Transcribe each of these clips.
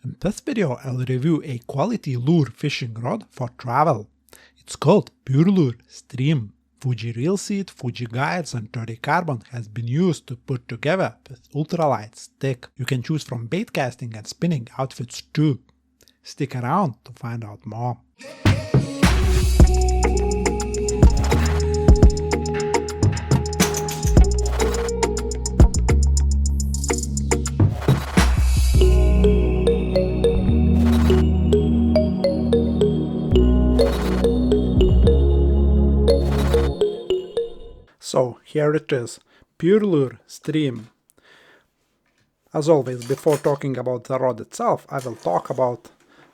In this video, I'll review a quality lure fishing rod for travel. It's called PureLure Stream. Fuji reel seat, Fuji guides and 30 carbon has been used to put together this ultralight stick. You can choose from bait casting and spinning outfits too. Stick around to find out more. So here it is, PureLure Stream. As always, before talking about the rod itself, I will talk about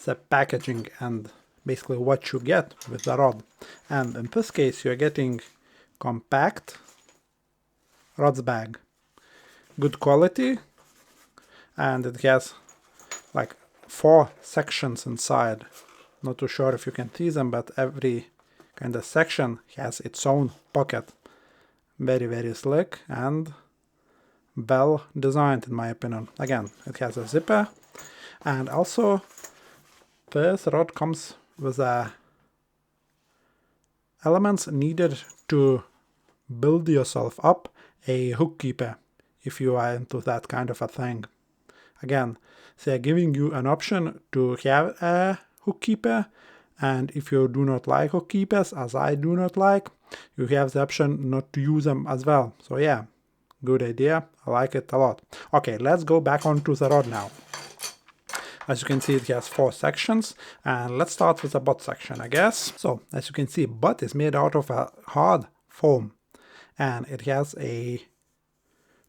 the packaging and basically what you get with the rod. And in this case, you're getting compact rod's bag, good quality, and it has like 4 sections inside. Not too sure if you can see them, but every kind of section has its own pocket. Very slick and well designed in my opinion. Again, it has a zipper, and also this rod comes with the elements needed to build yourself up a hook keeper if you are into that kind of a thing. Again, they are giving you an option to have a hook keeper, and if you do not like hook keepers, as I do not like, you have the option not to use them as well. So yeah, good idea. I like it a lot. Okay, let's go back onto the rod now. As you can see, it has 4 sections, and let's start with the butt section, I guess. So as you can see, butt is made out of a hard foam, and it has a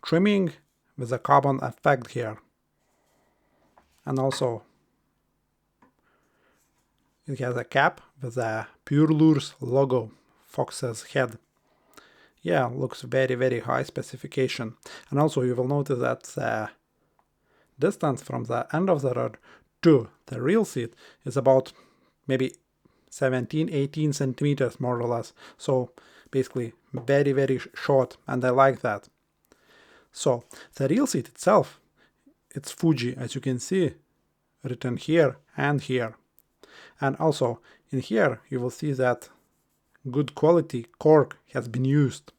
trimming with a carbon effect here, and also it has a cap with a PureLure's logo, fox's head. Yeah, looks very high specification. And also you will notice that the distance from the end of the rod to the reel seat is about maybe 17-18 centimeters more or less. So basically very short, and I like that. So the reel seat itself, it's Fuji, as you can see, written here and here. And also in here you will see that good quality cork has been used,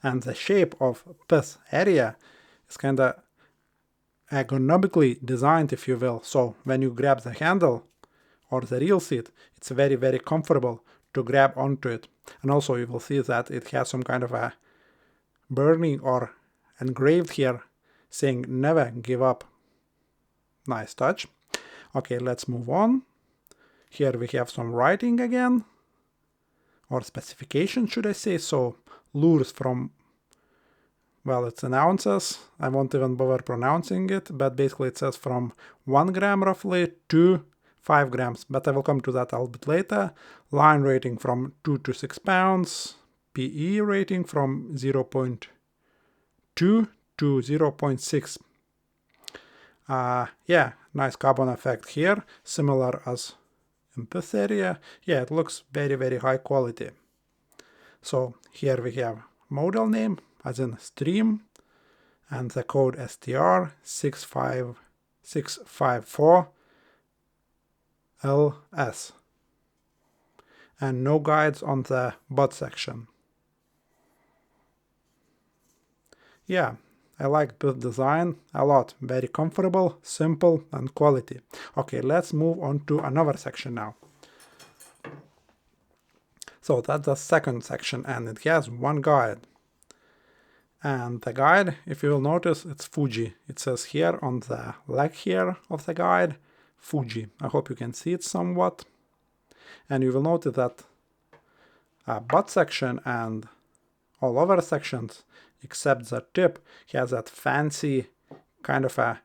and the shape of this area is kind of ergonomically designed, if you will. So when you grab the handle or the reel seat, it's very comfortable to grab onto it. And also you will see that it has some kind of a burning or engraved here saying never give up. Nice touch. Okay, let's move on. Here we have some writing again, or specification should I say. So lures from, well, it's in ounces. I won't even bother pronouncing it, but basically it says from 1 gram roughly to 5 grams, but I will come to that a little bit later. Line rating from 2 to 6 pounds, PE rating from 0.2 to 0.6. Yeah, nice carbon effect here, similar as in this area. Yeah, it looks very high quality. So here we have model name as in Stream, and the code STR65654LS, and no guides on the butt section. Yeah, I like this design a lot. Very comfortable, simple, and quality. Okay, let's move on to another section now. So that's the second section, and it has 1 guide. And the guide, if you will notice, it's Fuji. It says here on the leg here of the guide, Fuji. I hope you can see it somewhat. And you will notice that butt section and all other sections except the tip has that fancy kind of a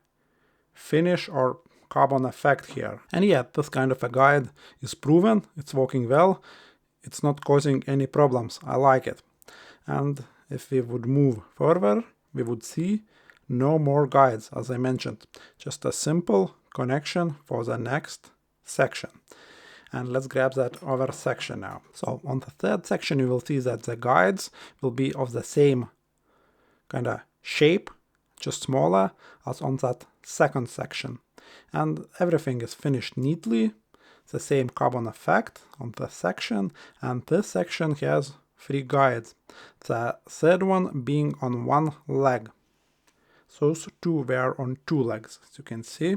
finish or carbon effect here. And yet this kind of a guide is proven, it's working well, it's not causing any problems. I like it. And if we would move further, we would see no more guides, as I mentioned, just a simple connection for the next section. And let's grab that other section now. So on the third section you will see that the guides will be of the same kind of shape, just smaller, as on that second section. and everything is finished neatly. The same carbon effect on this section, and this section has 3 guides, the third one being on 1 leg. Those 2 were on 2 legs, as you can see.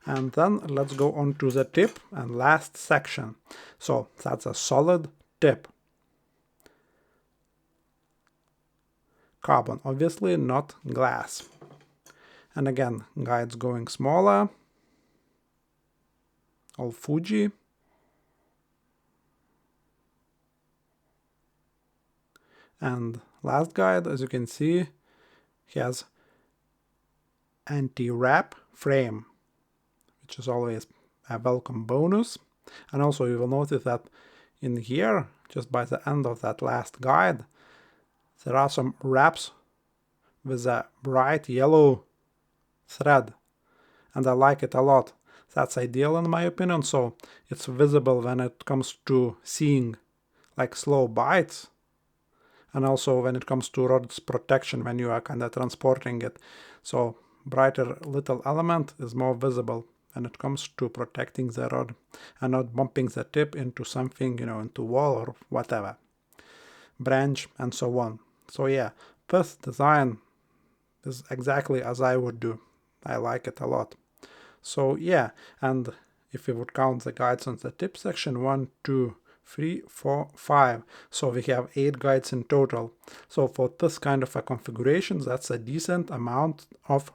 And then let's go on to the tip and last section. So that's a solid tip. Carbon, obviously not glass. And again, guides going smaller. All Fuji. And last guide, as you can see, has anti-wrap frame, which is always a welcome bonus. And also you will notice that in here, just by the end of that last guide, there are some wraps with a bright yellow thread, and I like it a lot. That's ideal in my opinion, so it's visible when it comes to seeing like slow bites, and also when it comes to rod's protection when you are kind of transporting it. So brighter little element is more visible when it comes to protecting the rod and not bumping the tip into something, you know, into wall or whatever, branch and so on. So yeah, this design is exactly as I would do. I like it a lot. So yeah, and if we would count the guides on the tip section, 1, 2, 3, 4, 5. So we have 8 guides in total. So for this kind of a configuration, that's a decent amount of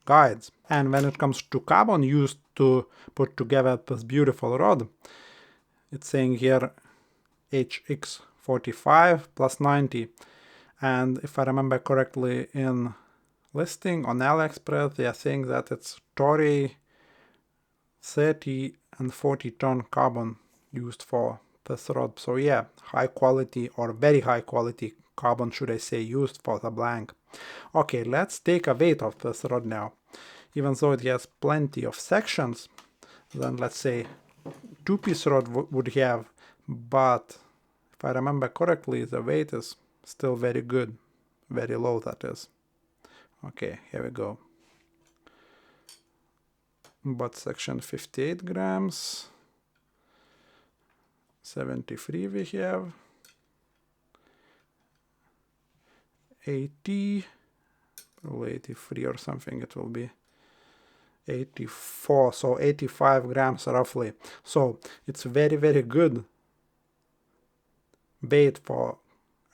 guides. And when it comes to carbon used to put together this beautiful rod, it's saying here HX45 plus 90. And if I remember correctly, in listing on AliExpress, they are saying that it's Toray 30 and 40 ton carbon used for this rod. So yeah, high quality or very high quality carbon, should I say, used for the blank. Okay, let's take a weight of this rod now. Even though it has plenty of sections, then let's say 2-piece rod would have, but if I remember correctly, the weight is still very good, very low that is. Okay, here we go. Butt section 58 grams, 73 we have, 80, probably 83 or something it will be, 84, so 85 grams roughly. So it's very, very good bait for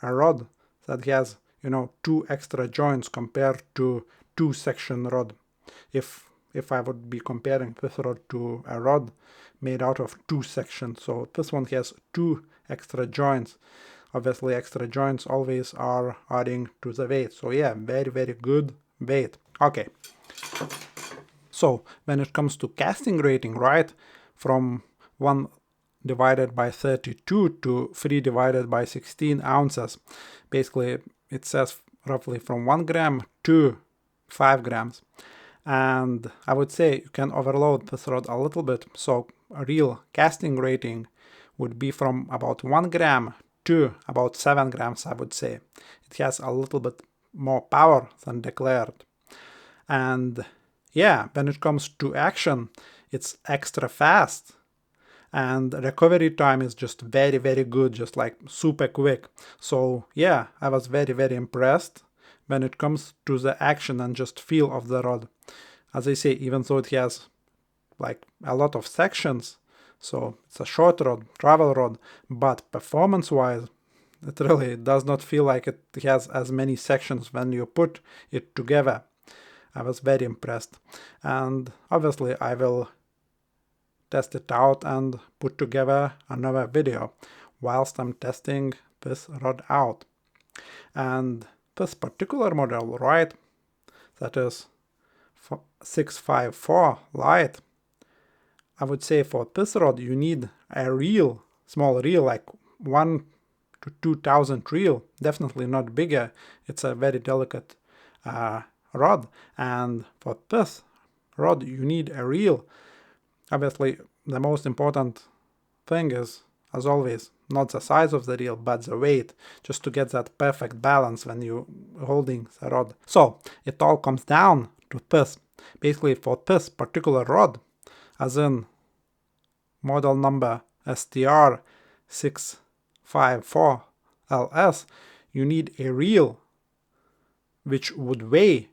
a rod that has, you know, 2 extra joints compared to 2-section rod. If I would be comparing this rod to a rod made out of 2 sections, so this one has 2 extra joints. Obviously extra joints always are adding to the weight. So yeah, very, very good weight. Okay. So when it comes to casting rating, right, from 1 divided by 32 to 3 divided by 16 ounces, basically it says roughly from 1 gram to 5 grams. And I would say you can overload this rod a little bit, so a real casting rating would be from about 1 gram to about 7 grams, I would say. It has a little bit more power than declared. And yeah, when it comes to action, it's extra fast. And recovery time is just very, very good, just like super quick. So yeah, I was very, very impressed when it comes to the action and just feel of the rod. As I say, even though it has like a lot of sections, so it's a short rod, travel rod, but performance-wise, it really does not feel like it has as many sections when you put it together. I was very impressed. And obviously I will test it out and put together another video whilst I'm testing this rod out. And this particular model, right, that is 654 light, I would say for this rod you need a reel, small reel, like 1 to 2,000 reel, definitely not bigger. It's a very delicate rod, and for this rod you need a reel. Obviously the most important thing is, as always, not the size of the reel, but the weight, just to get that perfect balance when you're holding the rod. So it all comes down to this. Basically, for this particular rod, as in model number STR654LS, you need a reel which would weigh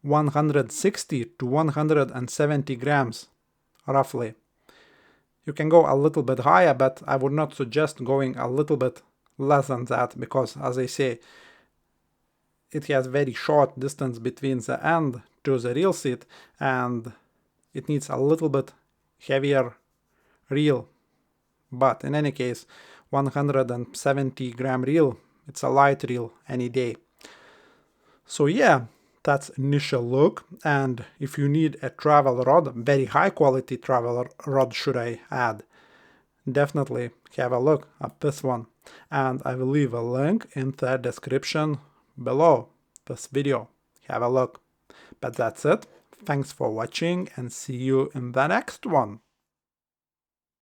160 to 170 grams, roughly. You can go a little bit higher, but I would not suggest going a little bit less than that, because, as I say, it has very short distance between the end to the reel seat, and it needs a little bit heavier reel. But in any case, 170 gram reel, it's a light reel any day. So yeah, that's initial look. And if you need a travel rod, very high quality travel rod should I add, definitely have a look at this one. And I will leave a link in the description below this video. Have a look. But that's it. Thanks for watching and see you in the next one.